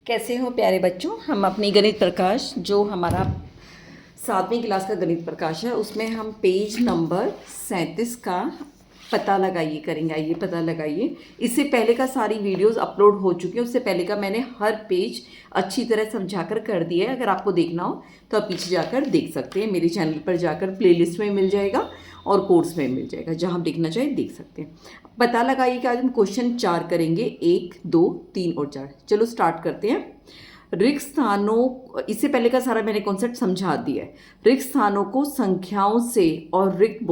कैसे हो प्यारे बच्चों। हम अपनी गणित प्रकाश जो हमारा 7वीं क्लास का गणित प्रकाश है उसमें हम पेज नंबर 37 का पता लगाइए करेंगे। आइए पता लगाइए। इससे पहले का सारी वीडियोस अपलोड हो चुकी है। उससे पहले का मैंने हर पेज अच्छी तरह समझाकर कर दिया है। अगर आपको देखना हो तो आप पीछे जाकर देख सकते हैं। मेरे चैनल पर जाकर प्लेलिस्ट में मिल जाएगा और कोर्स में मिल जाएगा। जहाँ आप देखना चाहें देख सकते हैं। पता लगाइए कि आज हम क्वेश्चन 4 करेंगे। 1, 2, 3 और 4। चलो स्टार्ट करते हैं। रिक्त स्थानों, इससे पहले का सारा मैंने कॉन्सेप्ट समझा दिया है। रिक्त स्थानों को संख्याओं से और रिक्त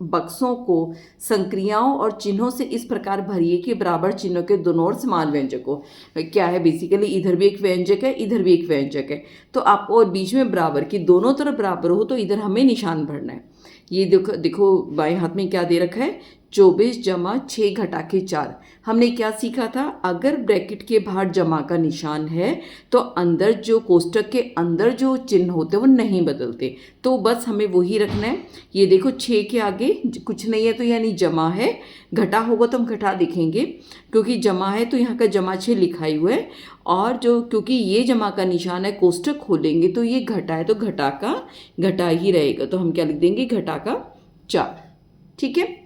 बक्सों को संक्रियाओं और चिन्हों से इस प्रकार भरिए कि बराबर चिन्हों के दोनों ओर समान व्यंजक हो। क्या है बेसिकली, इधर भी एक व्यंजक है इधर भी एक व्यंजक है, तो आपको और बीच में बराबर की दोनों तरफ बराबर हो तो इधर हमें निशान भरना है। ये देखो देखो बाएं हाथ में क्या दे रखा है, 24 जमा 6 घटा के 4। हमने क्या सीखा था, अगर ब्रैकेट के बाहर जमा का निशान है तो अंदर जो कोष्टक के अंदर जो चिन्ह होते हैं वो नहीं बदलते, तो बस हमें वही रखना है। ये देखो 6 के आगे कुछ नहीं है तो यानी जमा है, घटा होगा तो हम घटा दिखेंगे क्योंकि जमा है तो यहाँ का जमा 6 लिखा ही हुआ है। और जो क्योंकि ये जमा का निशान है कोष्टक खोलेंगे तो ये घटा है तो घटा का घटा ही रहेगा, तो हम क्या लिख देंगे, घटा का 4। ठीक है।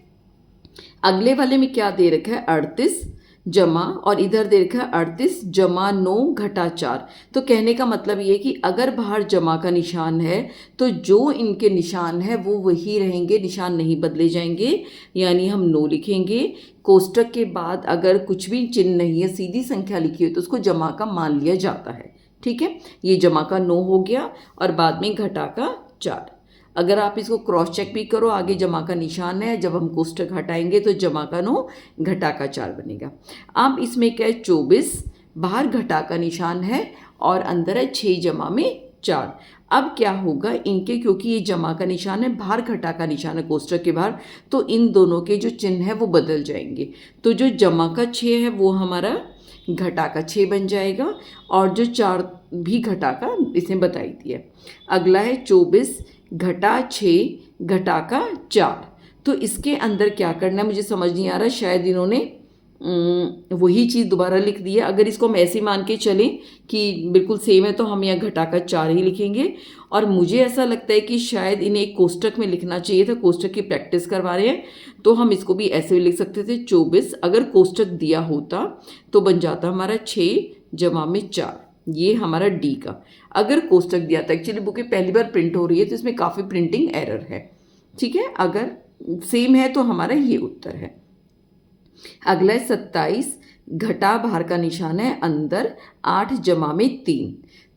अगले वाले में क्या दे रखा है, 38 जमा, और इधर दे रखा है 38 जमा 9 घटा 4। तो कहने का मतलब ये कि अगर बाहर जमा का निशान है तो जो इनके निशान है वो वही रहेंगे, निशान नहीं बदले जाएंगे, यानी हम 9 लिखेंगे। कोष्टक के बाद अगर कुछ भी चिन्ह नहीं है, सीधी संख्या लिखी हो तो उसको जमा का मान लिया जाता है। ठीक है, ये जमा का 9 हो गया और बाद में घटा का 4। अगर आप इसको क्रॉस चेक भी करो, आगे जमा का निशान है, जब हम कोष्टक हटाएंगे तो जमा का 9 घटा का 4 बनेगा। अब इसमें क्या है, 24 बाहर घटा का निशान है और अंदर है 6 जमा में 4। अब क्या होगा इनके, क्योंकि ये जमा का निशान है, बाहर घटा का निशान है कोष्टक के बाहर, तो इन दोनों के जो चिन्ह है वो बदल जाएंगे। तो जो जमा का 6 है वो हमारा घटा का 6 बन जाएगा और जो 4 भी घटा का इसने बताई दिया। अगला है 24 घटा 6 घटा का 4। तो इसके अंदर क्या करना है मुझे समझ नहीं आ रहा, शायद इन्होंने वही चीज़ दोबारा लिख दी है। अगर इसको हम ऐसे मान के चलें कि बिल्कुल सेम है तो हम यहाँ घटा का 4 ही लिखेंगे। और मुझे ऐसा लगता है कि शायद इन्हें एक कोष्टक में लिखना चाहिए था, कोष्टक की प्रैक्टिस करवा रहे हैं तो हम इसको भी ऐसे भी लिख सकते थे। 24 अगर कोष्टक दिया होता तो बन जाता हमारा 6 जमा में 4, ये हमारा डी का। अगर कोष्टक दिया था, एक्चुअली बुकें पहली बार प्रिंट हो रही है तो इसमें काफ़ी प्रिंटिंग एरर है। ठीक है, अगर सेम है तो हमारा ये उत्तर है। अगला है 27 घटा बाहर का निशान है अंदर 8 जमा में 3।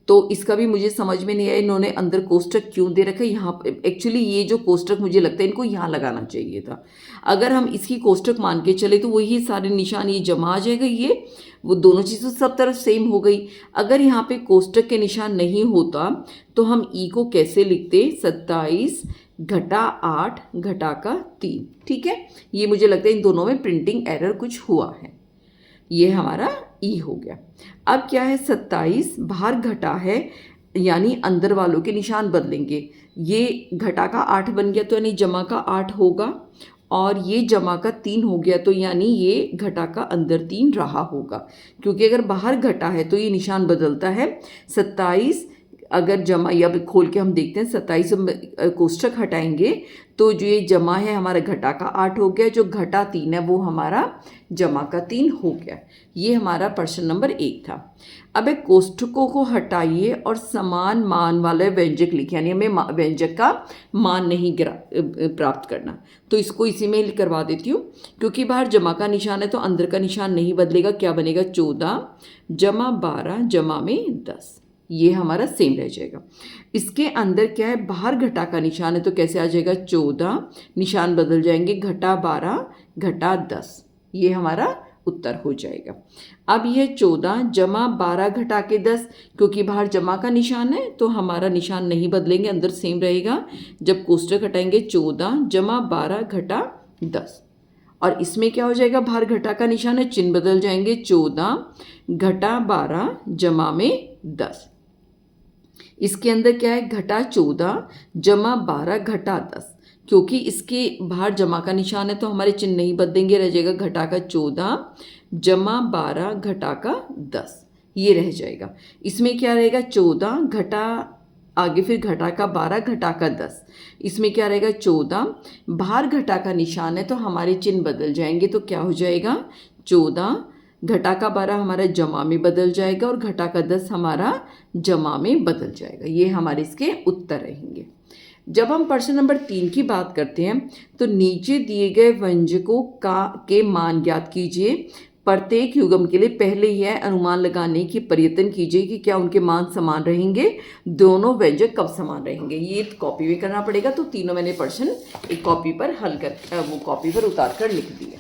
तो इसका भी मुझे समझ में नहीं आया इन्होंने अंदर कोष्टक क्यों दे रखा है। यहाँ एक्चुअली ये जो कोष्टक मुझे लगता है इनको यहाँ लगाना चाहिए था। अगर हम इसकी कोष्टक मान के चले तो वही सारे निशान ये जमा आ जाएगा, ये वो दोनों चीज़ें सब तरफ सेम हो गई। अगर यहाँ पे कोष्टक के निशान नहीं होता तो हम ई को कैसे लिखते, 27 घटा 8 घटा का 3। ठीक है, ये मुझे लगता है इन दोनों में प्रिंटिंग एरर कुछ हुआ है, ये हमारा ई हो गया। अब क्या है, 27 बाहर घटा है यानी अंदर वालों के निशान बदलेंगे। ये घटा का 8 बन गया तो यानी जमा का 8 होगा, और ये जमा का 3 हो गया तो यानी ये घटा का अंदर 3 रहा होगा, क्योंकि अगर बाहर घटा है तो ये निशान बदलता है। 27 अगर जमा, या खोल के हम देखते हैं, 27 कोष्टक हटाएंगे तो जो ये जमा है हमारा घटा का 8 हो गया, जो घटा 3 है वो हमारा जमा का 3 हो गया। ये हमारा प्रश्न नंबर 1 था। अब एक कोष्टकों को हटाइए और समान मान वाले व्यंजक लिखे, यानी हमें व्यंजक का मान नहीं प्राप्त करना, तो इसको इसी में करवा देती हूँ। क्योंकि बाहर जमा का निशान है तो अंदर का निशान नहीं बदलेगा, क्या बनेगा, 14 जमा 12 जमा में 10, ये हमारा सेम रह जाएगा। इसके अंदर क्या है, बाहर घटा का निशान है तो कैसे आ जाएगा, 14 निशान बदल जाएंगे, घटा 12 घटा 10, ये हमारा उत्तर हो जाएगा। अब यह 14 जमा 12 घटा के 10, क्योंकि बाहर जमा का निशान है तो हमारा निशान नहीं बदलेंगे, अंदर सेम रहेगा। जब कोष्टक हटाएंगे 14 जमा 12 घटा 10, और इसमें क्या हो जाएगा, बाहर घटा का निशान है, चिन्ह बदल जाएंगे, 14 घटा 12 जमा में 10। इसके अंदर क्या है, घटा 14 जमा 12 घटा 10, क्योंकि इसके बाहर जमा का निशान है तो हमारे चिन्ह नहीं बदलेंगे, रह जाएगा घटा का 14 जमा 12 घटा का 10, ये रह जाएगा। इसमें क्या रहेगा 14 घटा आगे फिर घटा का 12 घटा का 10, इसमें क्या रहेगा 14, बाहर घटा का निशान है तो हमारे चिन्ह बदल जाएंगे, तो क्या हो जाएगा 14 घटा का 12 हमारा जमा में बदल जाएगा और घटा का 10 हमारा जमा में बदल जाएगा। ये हमारे इसके उत्तर रहेंगे। जब हम प्रश्न नंबर 3 की बात करते हैं तो नीचे दिए गए व्यंजकों के मान ज्ञात कीजिए। प्रत्येक युग्म के लिए पहले यह अनुमान लगाने की प्रयत्न कीजिए कि क्या उनके मान समान रहेंगे, दोनों व्यंजक कब समान रहेंगे। ये कॉपी में करना पड़ेगा, तो तीनों मैंने प्रश्न एक कॉपी पर हल कर वो कॉपी पर उतार कर लिख दिए।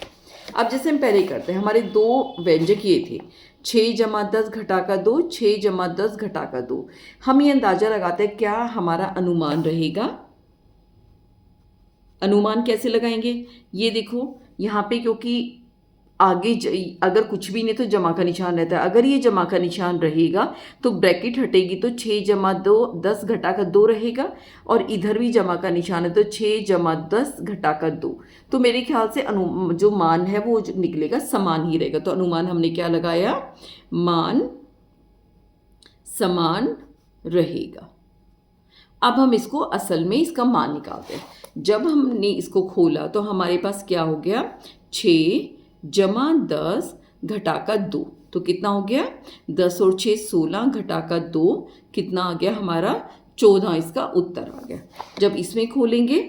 अब जैसे हम पहले करते हैं, हमारे दो व्यंजक ये थे 6 जमा 10 घटा का 2, 6 जमा 10 घटा का 2। हम ये अंदाजा लगाते हैं क्या हमारा अनुमान रहेगा। अनुमान कैसे लगाएंगे, ये देखो यहाँ पे क्योंकि आगे अगर कुछ भी नहीं तो जमा का निशान रहता है, अगर ये जमा का निशान रहेगा तो ब्रैकेट हटेगी तो 6 जमा 2 10 घटा का 2 रहेगा, और इधर भी जमा का निशान है तो 6 जमा 10 घटा का 2। तो मेरे ख्याल से जो मान है वो जो निकलेगा समान ही रहेगा। तो अनुमान हमने क्या लगाया, मान समान रहेगा। अब हम इसको असल में इसका मान निकालते हैं। जब हमने इसको खोला तो हमारे पास क्या हो गया 6 जमा 10 घटा का 2, तो कितना हो गया 10 और 6 16 घटा का 2 कितना आ गया हमारा 14, इसका उत्तर आ गया। जब इसमें खोलेंगे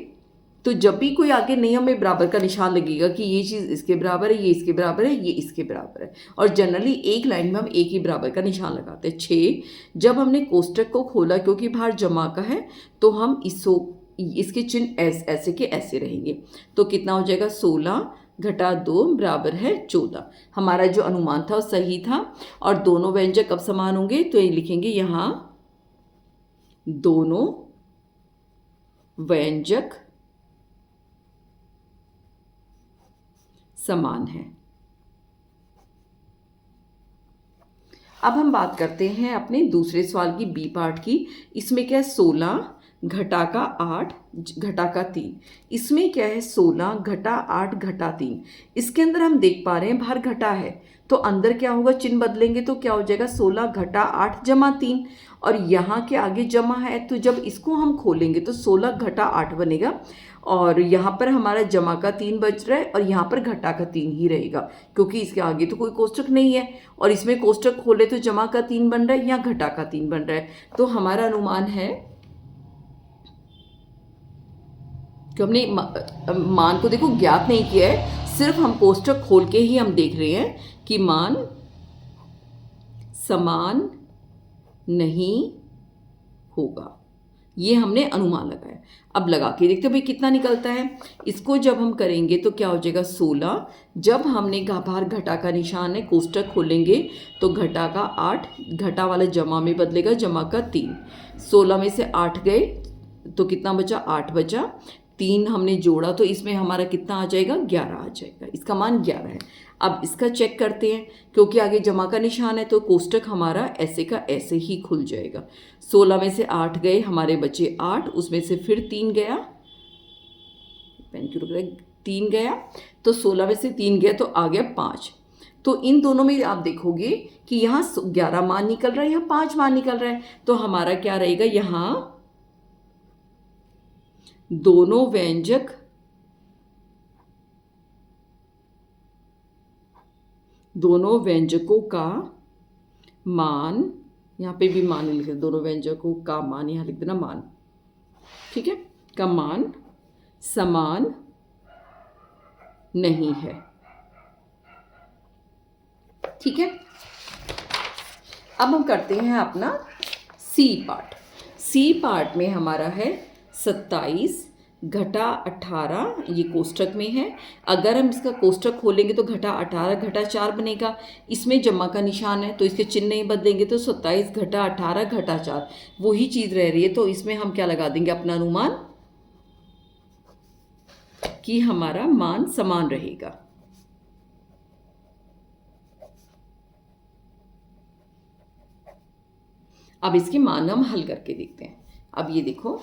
तो जब भी कोई आगे नहीं हमें बराबर का निशान लगेगा कि ये चीज़ इसके बराबर है, ये इसके बराबर है, ये इसके बराबर है, और जनरली एक लाइन में हम एक ही बराबर का निशान लगाते हैं। 6 जब हमने कोष्टक को खोला क्योंकि बाहर जमा का है तो हम इसके चिन्ह ऐसे के ऐसे रहेंगे, तो कितना हो जाएगा 16 घटा 2 बराबर है 14। हमारा जो अनुमान था वो सही था। और दोनों व्यंजक कब समान होंगे, तो ये लिखेंगे यहाँ दोनों व्यंजक समान है। अब हम बात करते हैं अपने दूसरे सवाल की बी पार्ट की। इसमें क्या है 16 घटा का 8 घटा का 3। इसमें क्या है 16 घटा 8 घटा 3। इसके अंदर हम देख पा रहे हैं बाहर घटा है तो अंदर क्या होगा, चिन्ह बदलेंगे तो क्या हो जाएगा 16 घटा 8 जमा 3, और यहाँ के आगे जमा है तो जब इसको हम खोलेंगे तो 16 घटा 8 बनेगा, और यहाँ पर हमारा जमा का 3 बच रहा है और यहाँ पर घटा का 3 ही रहेगा क्योंकि इसके आगे तो कोई कोष्टक नहीं है, और इसमें कोष्टक खोले तो जमा का 3 बन रहा है, यहाँ घटा का 3 बन रहा है। तो हमारा अनुमान है कि हमने मान को देखो ज्ञात नहीं किया है, सिर्फ हम कोष्टक खोल के ही हम देख रहे हैं कि मान समान नहीं होगा, ये हमने अनुमान लगाया। अब लगा के देखते भाई कितना निकलता है। इसको जब हम करेंगे तो क्या हो जाएगा 16, जब हमने बाहर घटा का निशान है कोष्टक खोलेंगे तो घटा का 8 घटा वाला जमा में बदलेगा, जमा का 3, 16 में से 8 गए तो कितना बचा 8 बचा, 3 हमने जोड़ा तो इसमें हमारा कितना आ जाएगा 11 आ जाएगा, इसका मान 11 है। अब इसका चेक करते हैं क्योंकि आगे जमा का निशान है तो कोष्टक हमारा ऐसे का ऐसे ही खुल जाएगा। 16 में से 8 गए, हमारे बचे 8, उसमें से फिर 3 गया, 3 गया तो 16 में से 3 गया तो आ गया 5। तो इन दोनों में आप देखोगे कि यहाँ 11 मान निकल रहा है, यहाँ 5 मान निकल रहा है, तो हमारा क्या रहेगा, यहाँ दोनों व्यंजकों का मान, यहाँ पे भी मान लिख देना, दोनों व्यंजकों का मान यहाँ लिख देना मान, ठीक है, का मान समान नहीं है, ठीक है। अब हम करते हैं अपना सी पार्ट। सी पार्ट में हमारा है 27 घटा 18, ये कोष्टक में है। अगर हम इसका कोष्टक खोलेंगे तो घटा 18 घटा 4 बनेगा, इसमें जमा का निशान है तो इसके चिन्ह नहीं बदलेंगे तो 27 घटा 18 घटा 4 वही चीज़ रह रही है, तो इसमें हम क्या लगा देंगे अपना अनुमान कि हमारा मान समान रहेगा। अब इसके मान हम हल करके देखते हैं। अब ये देखो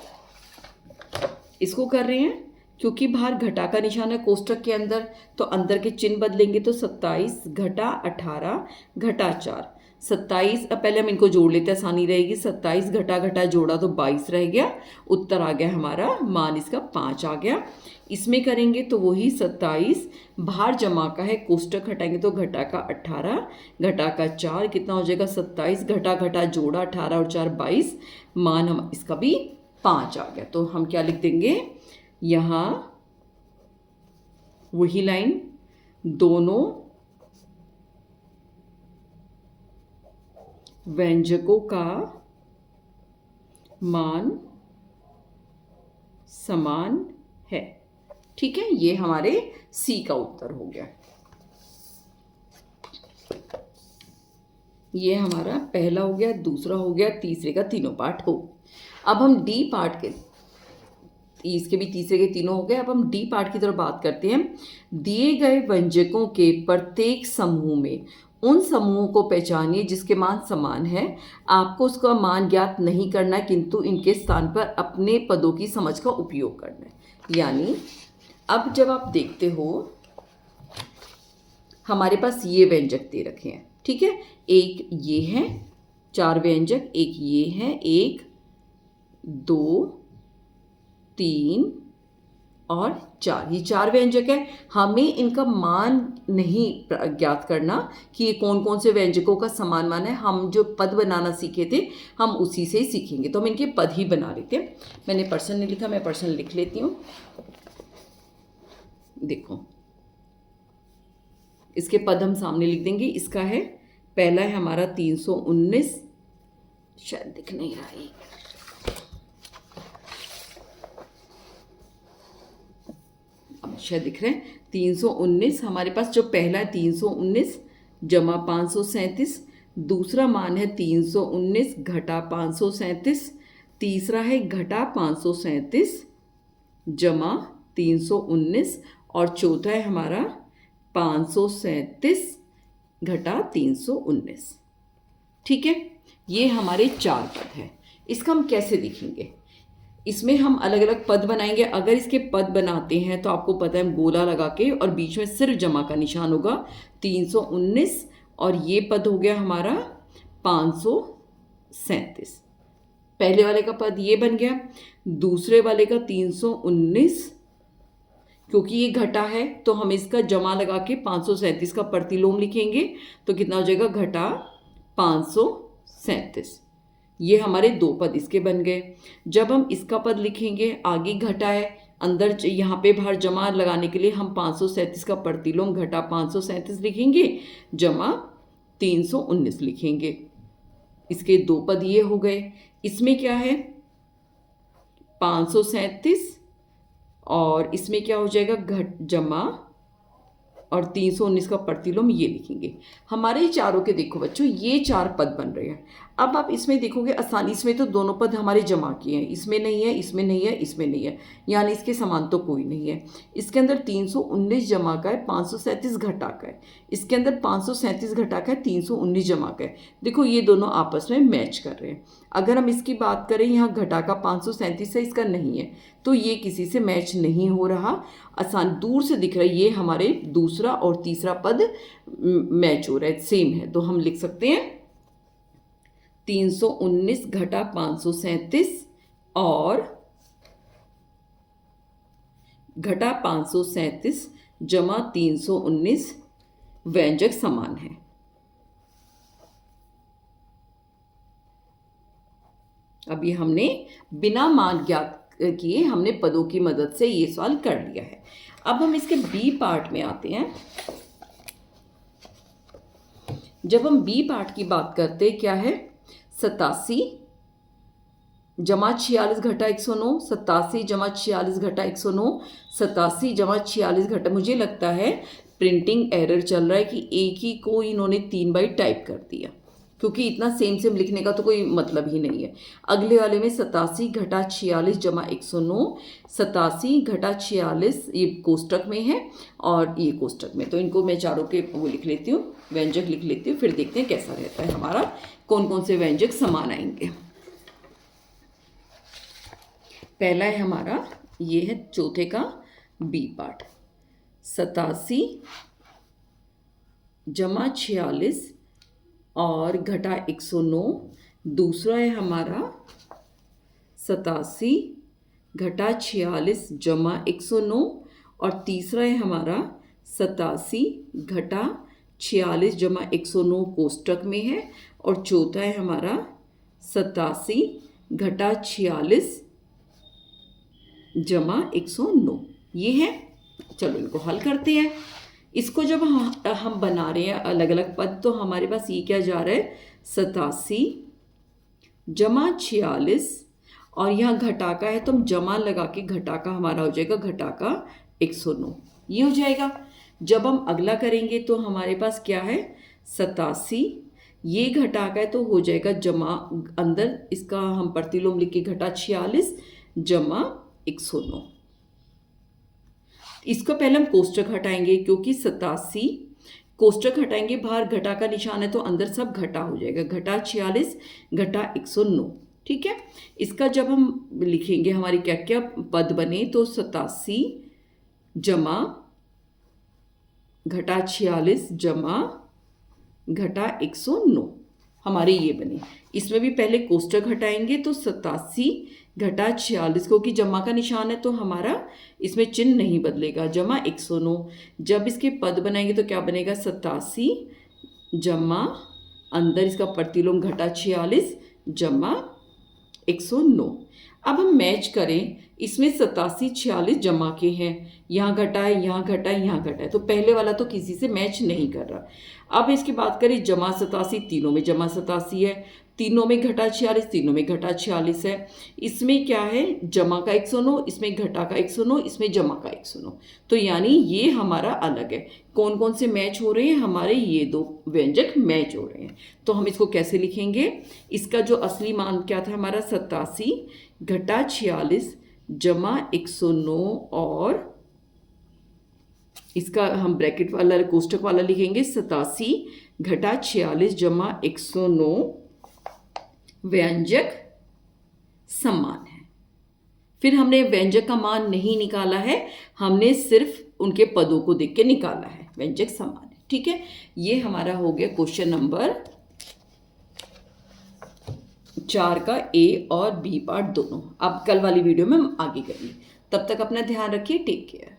इसको कर रहे हैं क्योंकि बाहर घटा का निशान है कोष्टक के अंदर, तो अंदर के चिन्ह बदलेंगे तो 27 घटा 18 घटा 4, 27, अब पहले हम इनको जोड़ लेते हैं, आसानी रहेगी। 27 घटा घटा जोड़ा तो 22 रह गया, उत्तर आ गया हमारा, मान इसका 5 आ गया। इसमें करेंगे तो वही 27, बाहर जमा का है, कोष्टक हटाएंगे तो घटा का 18, घटा का 4, कितना हो जाएगा 27, घटा घटा जोड़ा 18 और 4 22, मान हम इसका भी 5 आ गया। तो हम क्या लिख देंगे यहाँ, वही लाइन, दोनों व्यंजकों का मान समान है। ठीक है, ये हमारे सी का उत्तर हो गया। ये हमारा पहला हो गया, दूसरा हो गया, तीसरे का तीनों पार्ट हो। अब हम डी पार्ट के, इसके भी तीसरे के तीनों हो गए। अब हम डी पार्ट की तरफ बात करते हैं। दिए गए व्यंजकों के प्रत्येक समूह में उन समूहों को पहचानिए जिसके मान समान है। आपको उसका मान ज्ञात नहीं करना है, किंतु इनके स्थान पर अपने पदों की समझ का उपयोग करना है। यानी अब जब आप देखते हो, हमारे पास ये व्यंजक दे रखे हैं, ठीक है, एक ये है, 4 व्यंजक, एक ये है, 1 2 3 और 4, ये 4 व्यंजक है। हमें इनका मान नहीं ज्ञात करना कि ये कौन कौन से व्यंजकों का समान मान है। हम जो पद बनाना सीखे थे, हम उसी से ही सीखेंगे। तो हम इनके पद ही बना लेते हैं। मैंने पर्सन नहीं लिखा, मैं पर्सन लिख लेती हूँ। देखो, इसके पद हम सामने लिख देंगे। इसका है, पहला है हमारा 319, शायद दिख नहीं रहा है, शायद दिख रहे हैं, 319। हमारे पास जो पहला है 319 जमा 537, दूसरा मान है 319 घटा 537, तीसरा है घटा 537 जमा 319, और चौथा है हमारा 537 घटा 319। ठीक है, ये हमारे 4 पद हैं। इसका हम कैसे देखेंगे? इसमें हम अलग अलग पद बनाएंगे। अगर इसके पद बनाते हैं तो आपको पता है, हम गोला लगा के और बीच में सिर्फ जमा का निशान होगा, 319, और ये पद हो गया हमारा 537। पहले वाले का पद ये बन गया। दूसरे वाले का 319, क्योंकि ये घटा है तो हम इसका जमा लगा के 537 का प्रतिलोम लिखेंगे, तो कितना हो जाएगा, घटा 537। ये हमारे 2 पद इसके बन गए। जब हम इसका पद लिखेंगे, आगे घटा है, अंदर यहाँ पे बाहर जमा लगाने के लिए हम 537 का प्रतिलोम घटा 537 लिखेंगे, जमा 319 लिखेंगे। इसके 2 पद ये हो गए। इसमें क्या है, 537, और इसमें क्या हो जाएगा, घट जमा और 319 का प्रतिलोम ये लिखेंगे। हमारे चारों के देखो बच्चों, ये 4 पद बन रहे हैं। अब आप इसमें देखोगे आसानी, इसमें तो दोनों पद हमारे जमा किए हैं, इसमें नहीं है, इसमें नहीं है, इसमें नहीं है, यानी इसके समान तो कोई नहीं है। इसके अंदर 319 जमा का है, 537 घटा का है। इसके अंदर 537 घटा का है, 319 जमा का है। देखो, ये दोनों आपस में मैच कर रहे हैं। अगर हम इसकी बात करें, यहाँ घटा का 537 है, इसका नहीं है, तो ये किसी से मैच नहीं हो रहा। आसान दूर से दिख रहा है, ये हमारे दूसरा और तीसरा पद मैच हो रहा है, सेम है। तो हम लिख सकते हैं 319 घटा 537 और घटा 537 जमा 319 व्यंजक समान है। अभी हमने बिना मान ज्ञात किए हमने पदों की मदद से ये सवाल कर लिया है। अब हम इसके बी पार्ट में आते हैं। जब हम बी पार्ट की बात करते हैं, क्या है, 87 जमा 46 घटा 109, 87 जमा 46 घटा 109, 87 जमा 46 घटा, मुझे लगता है प्रिंटिंग एरर चल रहा है कि एक ही को इन्होंने 3 बार टाइप कर दिया, क्योंकि इतना सेम सेम लिखने का तो कोई मतलब ही नहीं है। अगले वाले में 87 घटा 46 जमा 109, 87 घटा 46 ये कोष्टक में है और ये कोष्टक में, तो इनको मैं चारों के वो लिख लेती हूँ, व्यंजक लिख लेती हूँ, फिर देखते हैं कैसा रहता है हमारा, कौन कौन से व्यंजक समान आएंगे। पहला है हमारा, ये है चौथे का बी पार्ट, 87 जमा 46 और घटा 109, दूसरा है हमारा 87 घटा 46 जमा 109, और तीसरा है हमारा 87 घटा 46 जमा 109 कोष्टक में है, और चौथा है हमारा 87 घटा 46 जमा 109। ये है। चलो इनको हल करते हैं। इसको जब हम बना रहे हैं अलग अलग पद, तो हमारे पास ये क्या जा रहा है, 87 जमा 46, और यहाँ घटा का है तो हम जमा लगा के घटा का हमारा हो जाएगा घटा का 109, ये हो जाएगा। जब हम अगला करेंगे तो हमारे पास क्या है, 87, ये घटा का है तो हो जाएगा जमा, अंदर इसका हम प्रतिलोम लिख के घटा 46 जमा 109। इसको पहले हम कोष्टक हटाएंगे, क्योंकि 87 कोष्टक हटाएंगे, बाहर घटा का निशान है तो अंदर सब घटा हो जाएगा, घटा 46 घटा 109। ठीक है। इसका जब हम लिखेंगे हमारी क्या क्या पद बने, तो 87 जमा घटा 46 जमा घटा 109 हमारे ये बने। इसमें भी पहले कोष्टक हटाएंगे, तो 87 घटा 46, क्योंकि जमा का निशान है तो हमारा इसमें चिन्ह नहीं बदलेगा, जमा 109। जब इसके पद बनाएंगे तो क्या बनेगा, 87 जमा अंदर इसका प्रतिलोम घटा 46 जमा 109। अब हम मैच करें, इसमें 87 46 जमा के हैं, यहाँ घटा है, यहाँ घटा है, यहाँ घटा है, तो पहले वाला तो किसी से मैच नहीं कर रहा। अब इसकी बात करें, जमा 87, तीनों में जमा 87 है, तीनों में घटा 46, तीनों में घटा 46 है। इसमें क्या है, जमा का 109, इसमें घटा का 109, इसमें जमा का 109, तो यानी ये हमारा अलग है। कौन कौन से मैच हो रहे हैं, हमारे ये दो व्यंजक मैच हो रहे हैं। तो हम इसको कैसे लिखेंगे, इसका जो असली मान क्या था हमारा, 87 घटा 46 जमा 109, और इसका हम ब्रैकेट वाला कोष्टक वाला लिखेंगे, 87 घटा 46 जमा 109, व्यंजक समान है। फिर हमने व्यंजक का मान नहीं निकाला है, हमने सिर्फ उनके पदों को देख के निकाला है, व्यंजक समान है। ठीक है, ये हमारा हो गया क्वेश्चन नंबर 4 का ए और बी पार्ट दोनों। अब कल वाली वीडियो में हम आगे करेंगे। तब तक अपना ध्यान रखिए, टेक केयर।